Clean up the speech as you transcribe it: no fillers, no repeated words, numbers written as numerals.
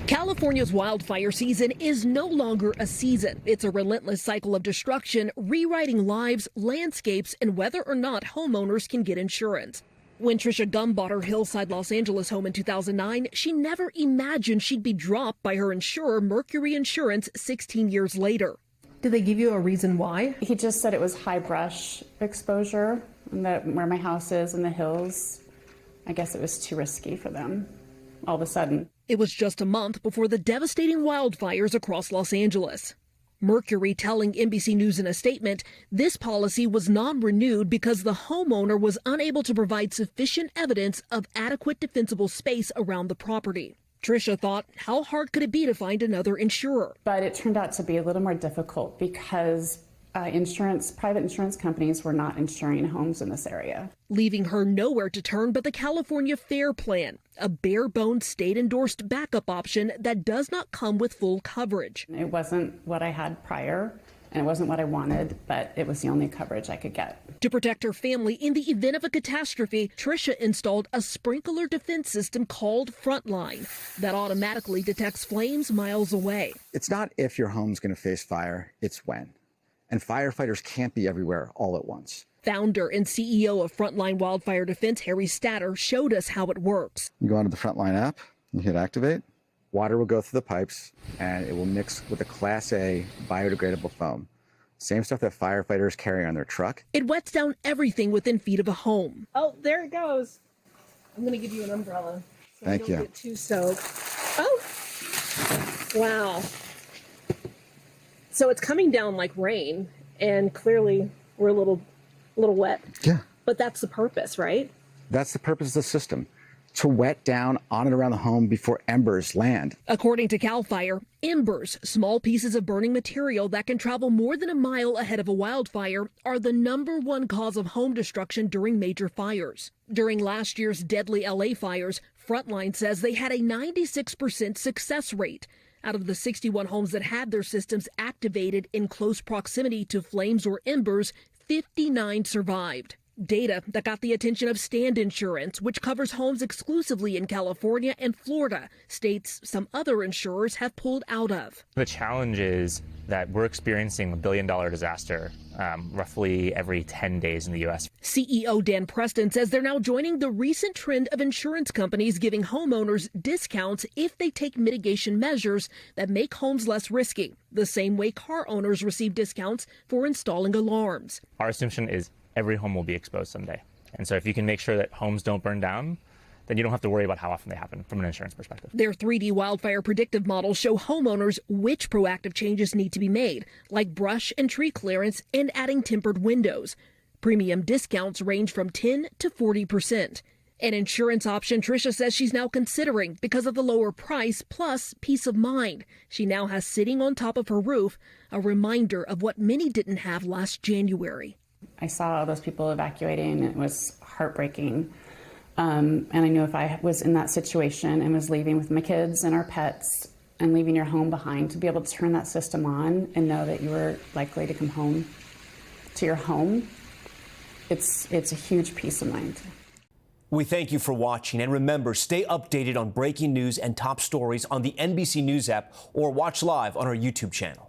California's wildfire season is no longer a season. It's a relentless cycle of destruction, rewriting lives, landscapes, and whether or not homeowners can get insurance. When Trisha Gum bought her Hillside, Los Angeles home in 2009, she never imagined she'd be dropped by her insurer, Mercury Insurance, 16 years later. Did they give you a reason why? He just said it was high brush exposure, and that where my house is in the hills, I guess it was too risky for them all of a sudden. It was just a month before the devastating wildfires across Los Angeles. Mercury telling NBC News in a statement, this policy was non-renewed because the homeowner was unable to provide sufficient evidence of adequate defensible space around the property. Trisha thought, how hard could it be to find another insurer? But it turned out to be a little more difficult because private insurance companies were not insuring homes in this area. Leaving her nowhere to turn but the California FAIR Plan, a bare-bones state-endorsed backup option that does not come with full coverage. It wasn't what I had prior, and it wasn't what I wanted, but it was the only coverage I could get. To protect her family in the event of a catastrophe, Trisha installed a sprinkler defense system called Frontline that automatically detects flames miles away. It's not if your home's going to face fire, it's when. And firefighters can't be everywhere all at once. Founder and CEO of Frontline Wildfire Defense, Harry Statter, showed us how it works. You go onto the Frontline app, you hit activate, water will go through the pipes, and it will mix with a Class A biodegradable foam. Same stuff that firefighters carry on their truck. It wets down everything within feet of a home. Oh, there it goes. I'm going to give you an umbrella. So Thank you. Don't get too soaked. Oh, wow. So it's coming down like rain, and clearly we're a little wet. Yeah. But that's the purpose, right? That's the purpose of the system, to wet down on and around the home before embers land. According to CAL FIRE, embers, small pieces of burning material that can travel more than a mile ahead of a wildfire, are the #1 cause of home destruction during major fires. During last year's deadly LA fires, Frontline says they had a 96% success rate. Out of the 61 homes that had their systems activated in close proximity to flames or embers, 59 survived. Data that got the attention of Stand Insurance, which covers homes exclusively in California and Florida, states some other insurers have pulled out of. The challenge is that we're experiencing a billion-dollar disaster roughly every 10 days in the U.S. CEO Dan Preston says they're now joining the recent trend of insurance companies giving homeowners discounts if they take mitigation measures that make homes less risky, the same way car owners receive discounts for installing alarms. Our assumption is every home will be exposed someday. And so if you can make sure that homes don't burn down, then you don't have to worry about how often they happen from an insurance perspective. Their 3D wildfire predictive models show homeowners which proactive changes need to be made, like brush and tree clearance and adding tempered windows. Premium discounts range from 10 to 40%. An insurance option Trisha says she's now considering because of the lower price plus peace of mind she now has sitting on top of her roof, a reminder of what many didn't have last January. I saw all those people evacuating. It was heartbreaking. And I knew if I was in that situation and was leaving with my kids and our pets and leaving your home behind, to be able to turn that system on and know that you were likely to come home to your home, it's a huge peace of mind. We thank you for watching, and remember, stay updated on breaking news and top stories on the NBC News app or watch live on our YouTube channel.